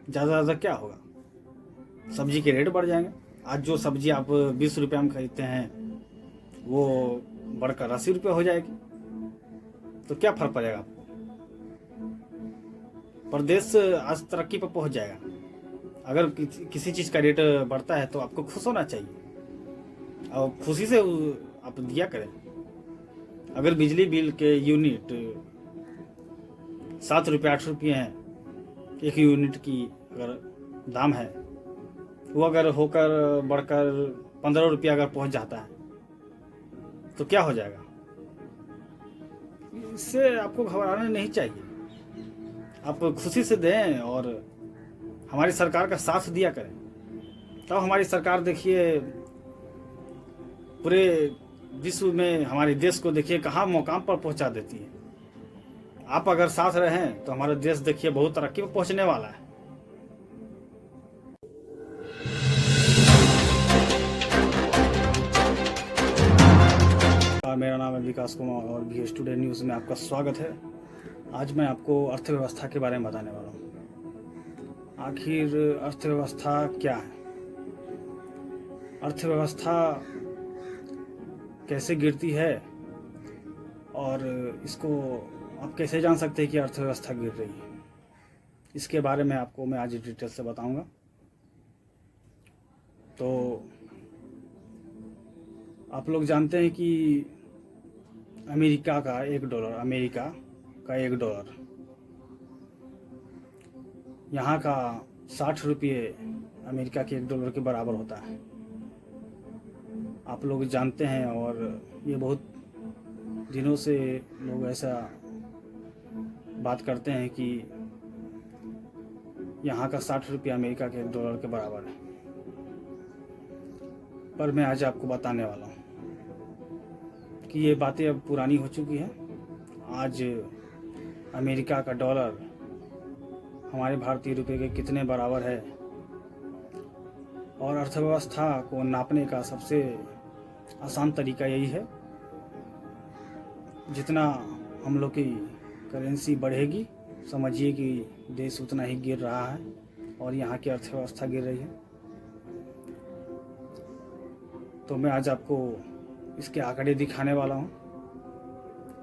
ज़्यादा क्या होगा, सब्जी के रेट बढ़ जाएंगे। आज जो सब्जी आप 20 रुपये में खरीदते हैं वो बढ़कर 80 रुपये हो जाएगी, तो क्या फर्क पड़ेगा आपको। पर देश आज तरक्की पर पहुंच जाएगा। अगर किसी चीज़ का रेट बढ़ता है तो आपको खुश होना चाहिए और खुशी से आप दिया करें। अगर बिजली बिल के यूनिट 7 रुपये 8 रुपये हैं, एक यूनिट की अगर दाम है, वो अगर होकर बढ़कर 15 रुपये अगर पहुंच जाता है तो क्या हो जाएगा। इससे आपको घबराना नहीं चाहिए, आप खुशी से दें और हमारी सरकार का साथ दिया करें। तब हमारी सरकार देखिए पूरे विश्व में हमारे देश को देखिए कहाँ मुकाम पर पहुंचा देती है। आप अगर साथ रहें तो हमारा देश देखिए बहुत तरक्की पर पहुंचने वाला है। मेरा नाम है विकास कुमार और भी स्टूडेंट न्यूज़ में आपका स्वागत है। आज मैं आपको अर्थव्यवस्था के बारे में बताने वाला हूँ। आखिर अर्थव्यवस्था क्या है, अर्थव्यवस्था कैसे गिरती है और इसको आप कैसे जान सकते हैं कि अर्थव्यवस्था गिर रही है, इसके बारे में आपको मैं आज डिटेल से बताऊंगा। तो आप लोग जानते हैं कि अमेरिका का $1 यहाँ का 60 रुपये अमेरिका के $1 के बराबर होता है। आप लोग जानते हैं और ये बहुत दिनों से लोग ऐसा बात करते हैं कि यहाँ का 60 रुपये अमेरिका के $1 के बराबर है। पर मैं आज आपको बताने वाला हूँ कि ये बातें अब पुरानी हो चुकी हैं। आज अमेरिका का डॉलर हमारे भारतीय रुपये के कितने बराबर है और अर्थव्यवस्था को नापने का सबसे आसान तरीका यही है। जितना हम लोग की करेंसी बढ़ेगी, समझिए कि देश उतना ही गिर रहा है और यहाँ की अर्थव्यवस्था गिर रही है। तो मैं आज आपको इसके आंकड़े दिखाने वाला हूँ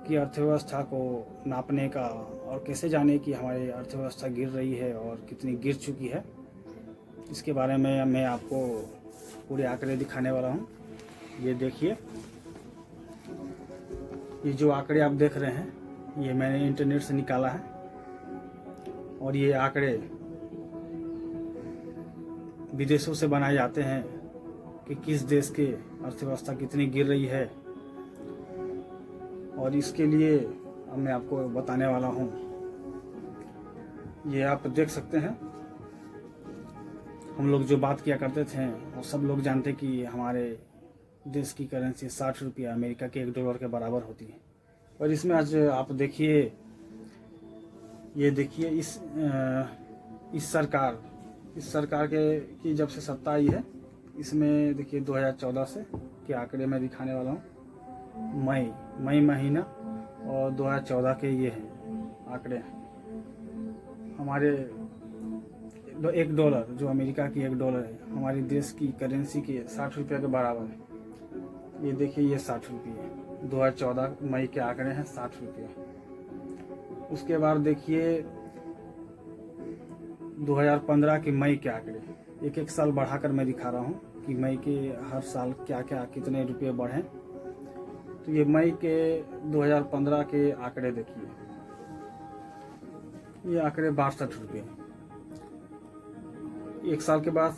कि अर्थव्यवस्था को नापने का और कैसे जाने कि हमारी अर्थव्यवस्था गिर रही है और कितनी गिर चुकी है। इसके बारे में मैं आपको पूरे आंकड़े दिखाने वाला हूँ। ये देखिए, ये जो आंकड़े आप देख रहे हैं ये मैंने इंटरनेट से निकाला है और ये आंकड़े विदेशों से बनाए जाते हैं कि किस देश के अर्थव्यवस्था कितनी गिर रही है। और इसके लिए अब मैं आपको बताने वाला हूँ। ये आप देख सकते हैं, हम लोग जो बात किया करते थे और सब लोग जानते कि हमारे देश की करेंसी 60 रुपये अमेरिका के $1 के बराबर होती है। और इसमें आज आप देखिए, ये देखिए इस सरकार की जब से सत्ता आई है, इसमें देखिए 2014 से के आंकड़े मैं दिखाने वाला हूँ। मई महीना और 2014 के ये हैं आंकड़े। हमारे $1 जो अमेरिका की $1 है हमारी देश की करेंसी के 60 रुपये के बराबर है। ये देखिए, ये 60 रुपये 2014 मई के आंकड़े हैं, 60 रुपये। उसके बाद देखिए 2015 के मई के आंकड़े, एक साल बढ़ाकर मैं दिखा रहा हूँ कि मई के हर साल क्या क्या कितने रुपये बढ़े। तो ये मई के 2015 के आंकड़े देखिए, ये आंकड़े 62 रुपये। एक साल के बाद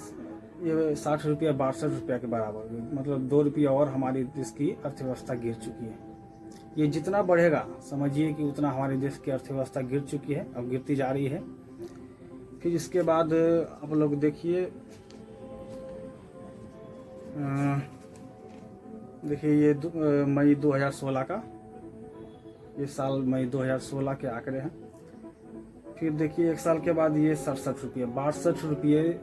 ये 60 रुपये 62 रुपये के बराबर, मतलब 2 रुपये और हमारे देश की अर्थव्यवस्था गिर चुकी है। ये जितना बढ़ेगा समझिए कि उतना हमारे देश की अर्थव्यवस्था गिर चुकी है, अब गिरती जा रही है। फिर इसके बाद आप लोग देखिए, ये मई 2016 का, ये साल मई 2016 के आंकड़े हैं। फिर देखिए एक साल के बाद ये 67 रुपये, 62 रुपये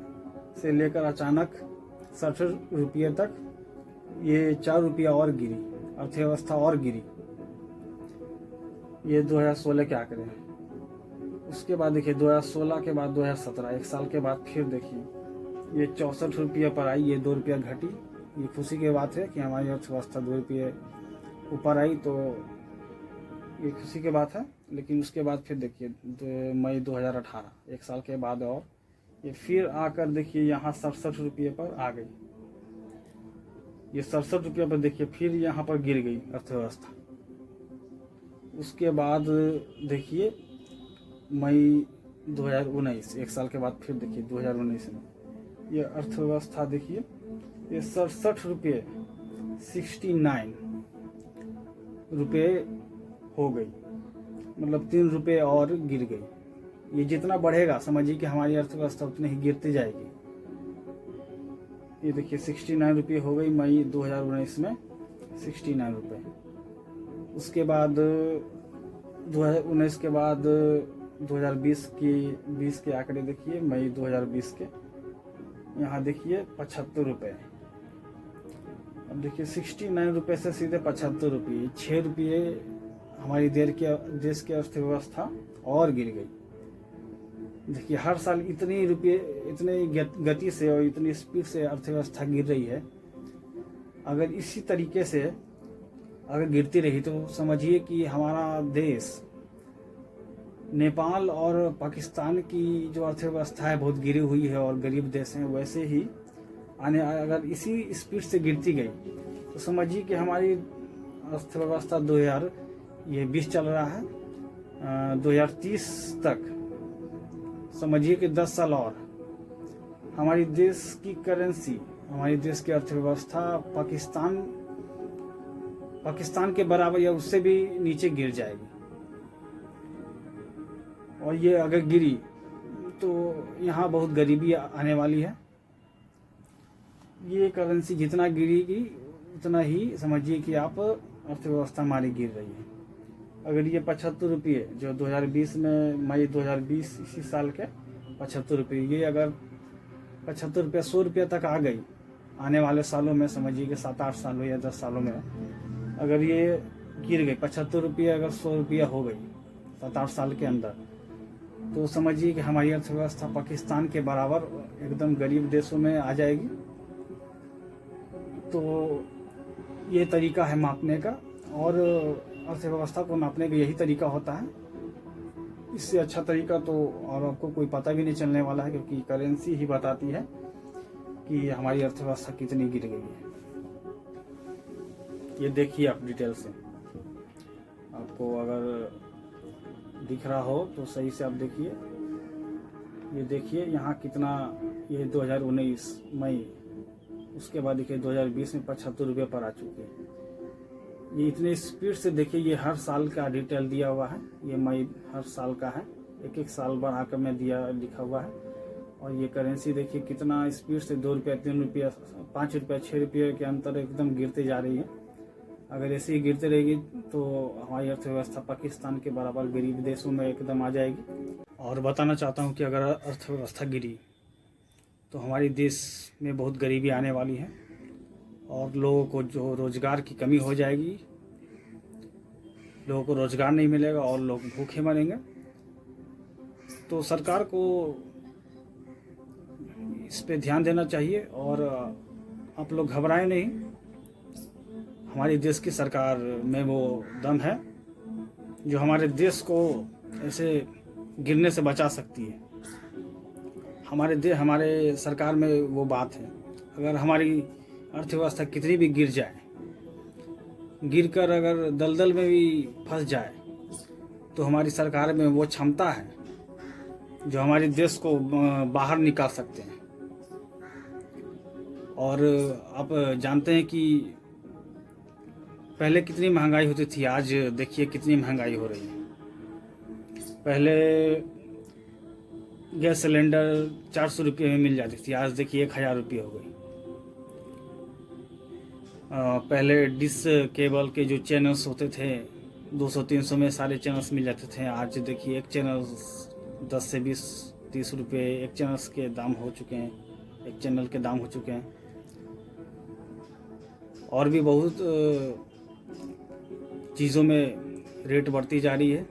से लेकर अचानक 67 रुपये तक ये 4 रुपया और गिरी, अर्थव्यवस्था और गिरी। ये 2016 के आंकड़े हैं। उसके बाद देखिए 2016 के बाद 2017, एक साल के बाद फिर देखिए ये 64 रुपये पर आई, ये 2 रुपया घटी। ये खुशी की बात है कि हमारी अर्थव्यवस्था 2 रुपये ऊपर आई, तो ये खुशी की बात है। लेकिन उसके बाद फिर देखिए मई 2018, एक साल के बाद और ये फिर आकर देखिए यहाँ 67 रुपये पर आ गई। ये 67 रुपये पर देखिए फिर यहाँ पर गिर गई अर्थव्यवस्था। उसके बाद देखिए मई 2019, एक साल के बाद फिर देखिए 2019 में ये अर्थव्यवस्था देखिए ये 67 रुपये 69 रुपये हो गई, मतलब 3 रुपये और गिर गई। ये जितना बढ़ेगा समझिए कि हमारी अर्थव्यवस्था उतनी ही गिरती जाएगी। ये देखिए 69 रुपये हो गई मई 2019 में, 69 रुपये। उसके बाद 2019 के बाद 2020 के आंकड़े देखिए, मई 2020 के यहाँ देखिए 75 रुपये। अब देखिए 69 रुपये से सीधे 75 रुपये, 6 रुपये हमारी देश की अर्थव्यवस्था और गिर गई। देखिए हर साल इतनी गति से और इतनी स्पीड से अर्थव्यवस्था गिर रही है। अगर इसी तरीके से अगर गिरती रही तो समझिए कि हमारा देश नेपाल और पाकिस्तान की जो अर्थव्यवस्था है बहुत गिरी हुई है और गरीब देश हैं, वैसे ही अगर इसी स्पीड से गिरती गई तो समझिए कि हमारी अर्थव्यवस्था 2020 चल रहा है, 2030 तक समझिए कि 10 साल और हमारी देश की करेंसी, हमारी देश की अर्थव्यवस्था पाकिस्तान के बराबर या उससे भी नीचे गिर जाएगी। और ये अगर गिरी तो यहाँ बहुत गरीबी आने वाली है। ये करेंसी जितना गिरेगी उतना ही समझिए कि आप अर्थव्यवस्था हमारी गिर रही है। अगर ये 75 रुपये जो 2020 में मई 2020 इसी साल के 75 रुपये, ये अगर 75 रुपये 100 रुपये तक आ गई आने वाले सालों में, समझिए कि 7-8 सालों या 10 सालों में अगर ये गिर गई 75 रुपये अगर 100 रुपया हो गई 7-8 साल के अंदर, तो समझिए कि हमारी अर्थव्यवस्था पाकिस्तान के बराबर एकदम गरीब देशों में आ जाएगी। तो ये तरीका है मापने का, और अर्थव्यवस्था को नापने का यही तरीका होता है। इससे अच्छा तरीका तो और आपको कोई पता भी नहीं चलने वाला है, क्योंकि करेंसी ही बताती है कि हमारी अर्थव्यवस्था कितनी गिर गई है। ये देखिए आप डिटेल से, आपको अगर दिख रहा हो तो सही से आप देखिए। ये देखिए यहाँ कितना, ये 2019 मई, उसके बाद देखिए 2020 में 75 रुपये पर आ चुके हैं। ये इतने स्पीड से देखिए, ये हर साल का डिटेल दिया हुआ है, ये मई हर साल का है, एक साल बढ़ाकर मैं लिखा हुआ है। और ये करेंसी देखिए कितना स्पीड से 2 रुपया 3 रुपया 5 रुपया 6 रुपये के अंतर एकदम गिरते जा रही है। अगर ऐसे ही गिरते रहेगी तो हमारी अर्थव्यवस्था पाकिस्तान के बराबर गरीब देशों में एकदम आ जाएगी। और बताना चाहता हूँ कि अगर अर्थव्यवस्था गिरी तो हमारी देश में बहुत गरीबी आने वाली है और लोगों को जो रोजगार की कमी हो जाएगी, लोगों को रोजगार नहीं मिलेगा और लोग भूखे मरेंगे। तो सरकार को इस पे ध्यान देना चाहिए और आप लोग घबराएं नहीं। हमारी देश की सरकार में वो दम है जो हमारे देश को ऐसे गिरने से बचा सकती है। हमारे सरकार में वो बात है, अगर हमारी अर्थव्यवस्था कितनी भी गिर जाए, गिरकर अगर दलदल में भी फंस जाए, तो हमारी सरकार में वो क्षमता है जो हमारे देश को बाहर निकाल सकते हैं। और आप जानते हैं कि पहले कितनी महंगाई होती थी, आज देखिए कितनी महंगाई हो रही है। पहले गैस सिलेंडर 400 रुपये में मिल जाती थी, आज देखिए 1000 रुपये हो गई। पहले डिश केबल के जो चैनल्स होते थे 200-300 में सारे चैनल्स मिल जाते थे, आज देखिए एक चैनल 10 से 20-30 रुपये एक चैनल्स के दाम हो चुके हैं, एक चैनल के दाम हो चुके हैं। और भी बहुत चीज़ों में रेट बढ़ती जा रही है।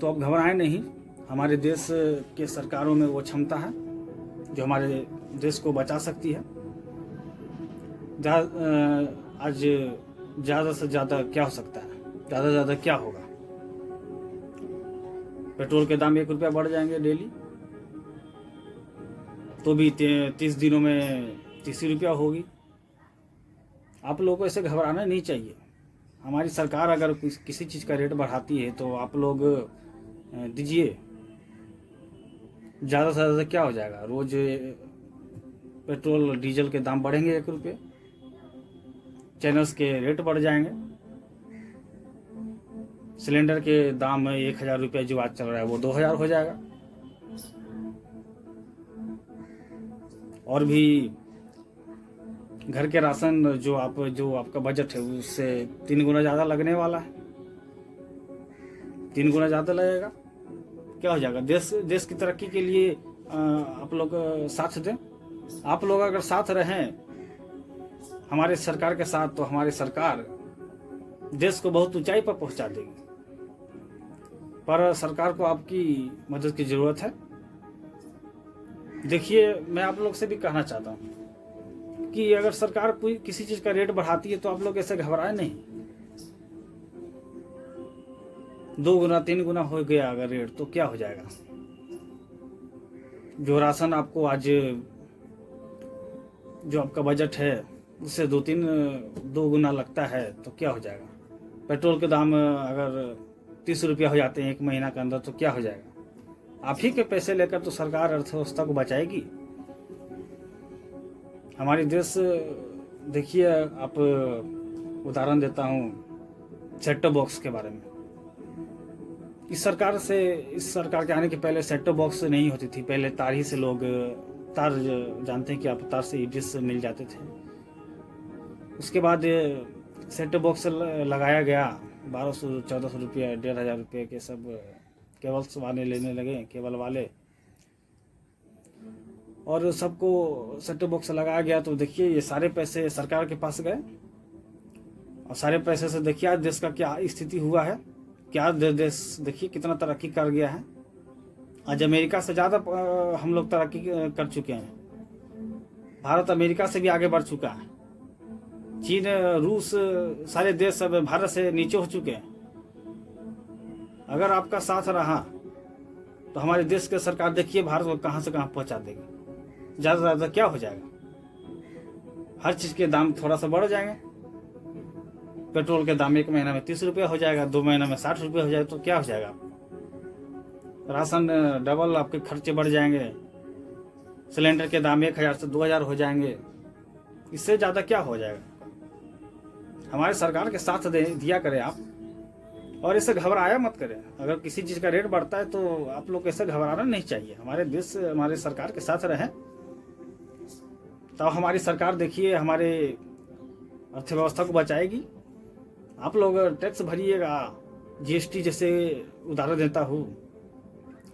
तो अब घबराएं नहीं, हमारे देश के सरकारों में वो क्षमता है जो हमारे देश को बचा सकती है। आज ज़्यादा से ज़्यादा क्या हो सकता है, ज़्यादा से ज़्यादा क्या होगा? पेट्रोल के दाम 1 रुपया बढ़ जाएंगे डेली, तो भी 30 दिनों में 30 रुपया होगी। आप लोगों को ऐसे घबराना नहीं चाहिए। हमारी सरकार अगर किसी चीज़ का रेट बढ़ाती है तो आप लोग दीजिए। ज़्यादा से ज़्यादा क्या हो जाएगा? रोज़ पेट्रोल डीजल के दाम बढ़ेंगे 1 रुपये, चैनल्स के रेट बढ़ जाएंगे, सिलेंडर के दाम 1000 रुपये जो आज चल रहा है वो 2000 हो जाएगा, और भी घर के राशन जो आपका बजट है उससे 3 गुना ज़्यादा लगने वाला है, 3 गुना ज़्यादा लगेगा। क्या हो जाएगा? देश की तरक्की के लिए आप लोग साथ दें। आप लोग अगर साथ रहें हमारे सरकार के साथ तो हमारी सरकार देश को बहुत ऊंचाई पर पहुंचा देगी। पर सरकार को आपकी मदद की ज़रूरत है। देखिए, मैं आप लोग से भी कहना चाहता हूँ कि अगर सरकार कोई किसी चीज़ का रेट बढ़ाती है तो आप लोग ऐसे घबराए नहीं। 2 गुना 3 गुना हो गया अगर रेट तो क्या हो जाएगा? जो राशन आपको आज जो आपका बजट है उससे 2 गुना लगता है तो क्या हो जाएगा? पेट्रोल के दाम अगर 30 रुपया हो जाते हैं 1 महीना के अंदर तो क्या हो जाएगा? आप ही के पैसे लेकर तो सरकार अर्थव्यवस्था को बचाएगी। हमारे देश, देखिए, आप उदाहरण देता हूँ सेट टॉप बॉक्स के बारे में। इस सरकार के आने के पहले सेट टॉप बॉक्स नहीं होती थी। पहले तार ही से लोग तार जानते हैं कि आप तार से डिश मिल जाते थे। उसके बाद सेट टॉप बॉक्स लगाया गया, 1200-1400 रुपया, 1500 रुपये के सब केबल्स वाले लेने लगे, केबल वाले, और सबको सेट टॉप बॉक्स लगाया गया। तो देखिए ये सारे पैसे सरकार के पास गए, और सारे पैसे से देखिए आज देश का क्या स्थिति हुआ है, क्या देश देखिए कितना तरक्की कर गया है। आज अमेरिका से ज़्यादा हम लोग तरक्की कर चुके हैं। भारत अमेरिका से भी आगे बढ़ चुका है। चीन, रूस, सारे देश सब भारत से नीचे हो चुके हैं। अगर आपका साथ रहा तो हमारे देश के सरकार देखिए भारत को कहाँ से कहाँ पहुँचा देगी। ज़्यादा से ज़्यादा क्या हो जाएगा? हर चीज़ के दाम थोड़ा सा बढ़ जाएंगे। पेट्रोल के दाम 1 महीना में 30 रुपये हो जाएगा, 2 महीना में 60 रुपये हो जाएगा तो क्या हो जाएगा? राशन डबल, आपके खर्चे बढ़ जाएंगे। सिलेंडर के दाम 1000 से 2000 हो जाएंगे। इससे ज़्यादा क्या हो जाएगा? हमारे सरकार के साथ दिया करें आप, और इससे घबराया मत करें। अगर किसी चीज़ का रेट बढ़ता है तो आप लोग ऐसे घबराना नहीं चाहिए। हमारे देश, हमारे सरकार के साथ रहें तो हमारी सरकार देखिए हमारे अर्थव्यवस्था को बचाएगी। आप लोग टैक्स भरिएगा। जीएसटी जैसे उदाहरण देता हूँ,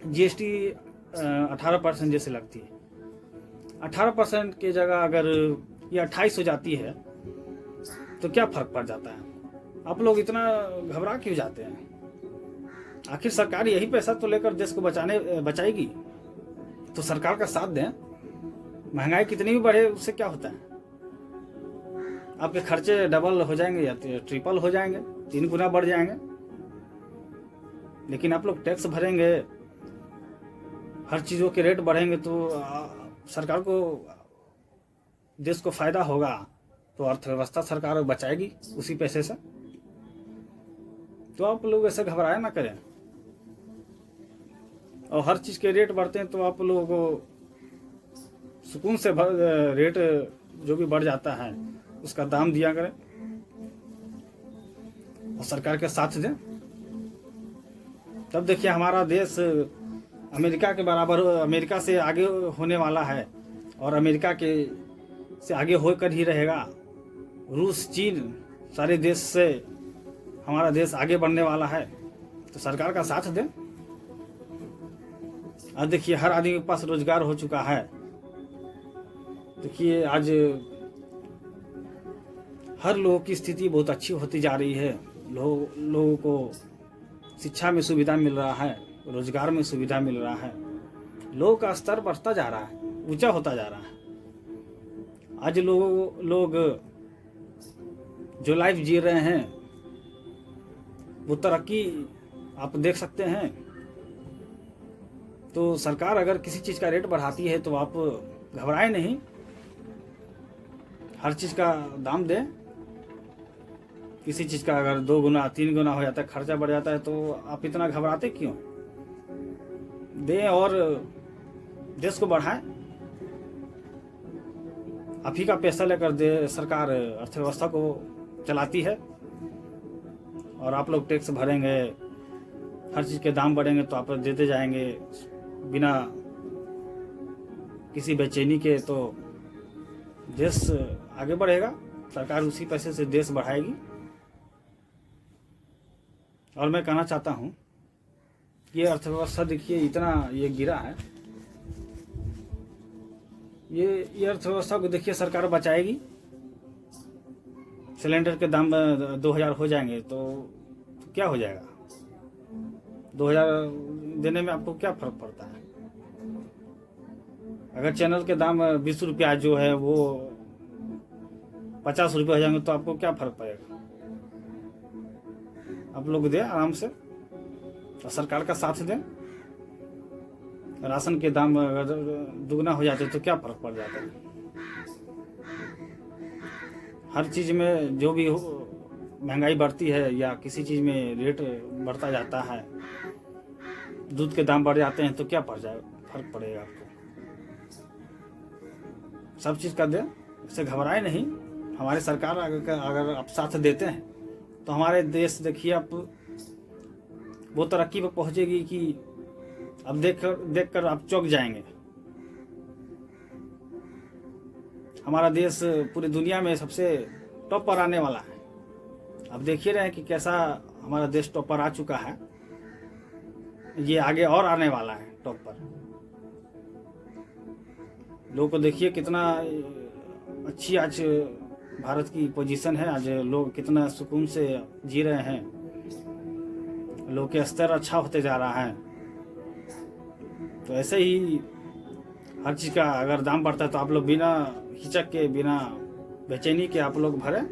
जीएसटी 18% जैसे लगती है। 18% की जगह अगर ये 28 हो जाती है तो क्या फर्क पड़ जाता है? आप लोग इतना घबरा क्यों जाते हैं? आखिर सरकार यही पैसा तो लेकर देश को बचाएगी। तो सरकार का साथ दें। महंगाई कितनी भी बढ़े उससे क्या होता है? आपके खर्चे डबल हो जाएंगे या ट्रिपल हो जाएंगे, 3 गुना बढ़ जाएंगे। लेकिन आप लोग टैक्स भरेंगे, हर चीज़ों के रेट बढ़ेंगे तो सरकार को, देश को फायदा होगा। तो अर्थव्यवस्था सरकार बचाएगी उसी पैसे से। तो आप लोग ऐसे घबराया ना करें। और हर चीज़ के रेट बढ़ते हैं तो आप लोगों को सुकून से रेट जो भी बढ़ जाता है उसका दाम दिया करें और सरकार के साथ दें। तब देखिए हमारा देश अमेरिका के बराबर, अमेरिका से आगे होने वाला है, और अमेरिका के से आगे होकर ही रहेगा। रूस, चीन, सारे देश से हमारा देश आगे बढ़ने वाला है। तो सरकार का साथ दें। आज देखिए हर आदमी के पास रोजगार हो चुका है। देखिए आज हर लोगों की स्थिति बहुत अच्छी होती जा रही है। लोगों को शिक्षा में सुविधा मिल रहा है, रोजगार में सुविधा मिल रहा है, लोगों का स्तर बढ़ता जा रहा है, ऊंचा होता जा रहा है। आज लोग जो लाइफ जी रहे हैं वो तरक्की आप देख सकते हैं। तो सरकार अगर किसी चीज़ का रेट बढ़ाती है तो आप घबराएं नहीं, हर चीज़ का दाम दें। किसी चीज़ का अगर 2 गुना 3 गुना हो जाता है, खर्चा बढ़ जाता है, तो आप इतना घबराते क्यों? दें और देश को बढ़ाएं। आप ही का पैसा लेकर सरकार अर्थव्यवस्था को चलाती है, और आप लोग टैक्स भरेंगे, हर चीज़ के दाम बढ़ेंगे तो आप देते जाएंगे बिना किसी बेचैनी के, तो देश आगे बढ़ेगा। सरकार उसी पैसे से देश बढ़ाएगी। और मैं कहना चाहता हूँ ये अर्थव्यवस्था देखिए इतना ये गिरा है, ये अर्थव्यवस्था को देखिए सरकार बचाएगी। सिलेंडर के दाम 2000 हो जाएंगे तो क्या हो जाएगा? 2000 देने में आपको क्या फर्क पड़ता है? अगर चैनल के दाम 20 रुपया जो है वो 50 रुपये हो जाएंगे तो आपको क्या फर्क पड़ेगा? आप लोग दें आराम से और सरकार का साथ दें। राशन के दाम अगर दुगना हो जाते तो क्या फर्क पड़ जाता है? हर चीज़ में जो भी हो महंगाई बढ़ती है या किसी चीज़ में रेट बढ़ता जाता है, दूध के दाम बढ़ जाते हैं तो क्या फर्क पड़ेगा आपको? सब चीज़ का दें, इससे घबराए नहीं। हमारी सरकार अगर आप साथ देते हैं तो हमारे देश देखिए आप वो तरक्की पर पहुंचेगी कि अब देख कर आप चौंक जाएंगे। हमारा देश पूरी दुनिया में सबसे टॉप पर आने वाला है। अब देखिए रहे हैं कि कैसा हमारा देश टॉप पर आ चुका है, ये आगे और आने वाला है टॉप पर। लोगों को देखिए कितना अच्छी आज भारत की पोजीशन है। आज लोग कितना सुकून से जी रहे हैं, लोग के स्तर अच्छा होते जा रहा है। तो ऐसे ही हर चीज़ का अगर दाम बढ़ता है तो आप लोग बिना हिचक के, बिना बेचैनी के आप लोग भरें।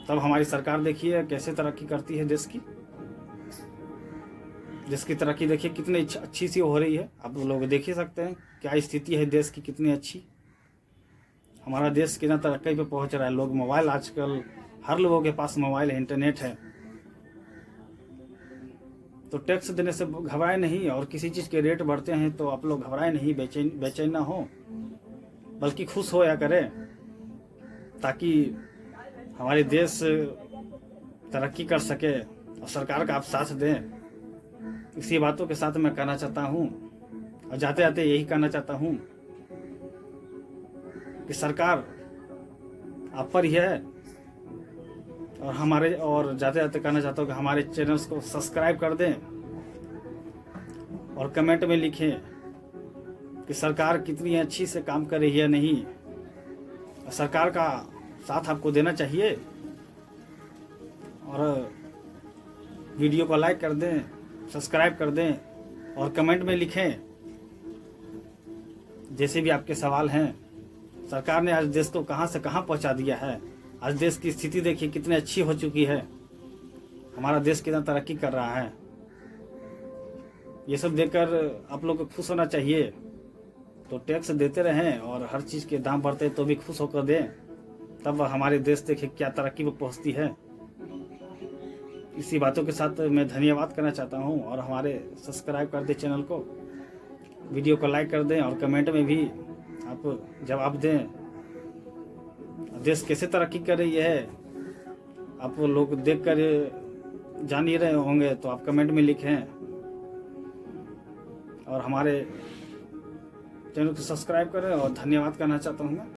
तब हमारी सरकार देखिए कैसे तरक्की करती है देश की। देश की तरक्की देखिए कितनी अच्छी सी हो रही है। आप लोग देख ही सकते हैं क्या स्थिति है देश की, कितनी अच्छी। हमारा देश कितना तरक्की पे पहुंच रहा है। लोग मोबाइल, आजकल हर लोगों के पास मोबाइल है, इंटरनेट है। तो टैक्स देने से घबराए नहीं, और किसी चीज़ के रेट बढ़ते हैं तो आप लोग घबराए नहीं, बेचैन ना हो, बल्कि खुश होया करें, ताकि हमारे देश तरक्की कर सके और सरकार का आप साथ दें। इसी बातों के साथ मैं कहना चाहता हूँ, और जाते जाते यही कहना चाहता हूँ कि सरकार आप पर ही है। और जाते जाते कहना चाहता हूँ कि हमारे चैनल्स को सब्सक्राइब कर दें और कमेंट में लिखें कि सरकार कितनी अच्छी से काम कर रही है नहीं। सरकार का साथ आपको देना चाहिए, और वीडियो को लाइक कर दें, सब्सक्राइब कर दें और कमेंट में लिखें जैसे भी आपके सवाल हैं। सरकार ने आज देश को कहां से कहां पहुंचा दिया है। आज देश की स्थिति देखिए कितनी अच्छी हो चुकी है। हमारा देश कितना तरक्की कर रहा है। ये सब देखकर आप लोग को खुश होना चाहिए। तो टैक्स देते रहें और हर चीज़ के दाम बढ़ते तो भी खुश होकर दें, तब हमारे देश देखिए क्या तरक्की पर पहुंचती है। इसी बातों के साथ मैं धन्यवाद करना चाहता हूं, और हमारे सब्सक्राइब कर दें चैनल को, वीडियो को लाइक कर दें और कमेंट में भी आप जवाब दें। देश कैसे तरक्की कर रही है आप लोग देखकर जान ही रहे होंगे, तो आप कमेंट में लिखें और हमारे चैनल को सब्सक्राइब करें। और धन्यवाद करना चाहता हूँ मैं।